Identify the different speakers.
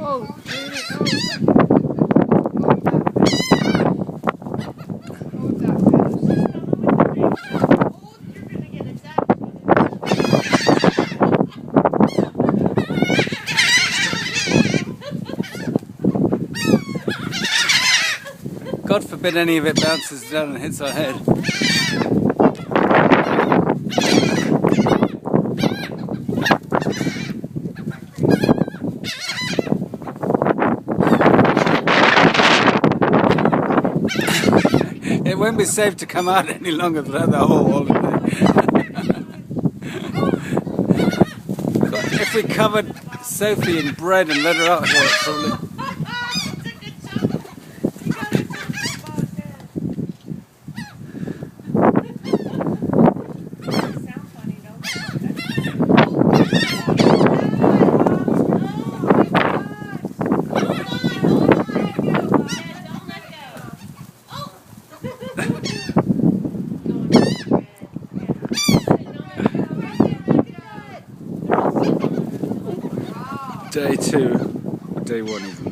Speaker 1: Oh,
Speaker 2: God forbid any of it bounces down and hits our head. It won't be safe to come out any longer throughout the whole holiday. If we covered Sophie in bread and let her out here, probably. Day 2, day 1 even.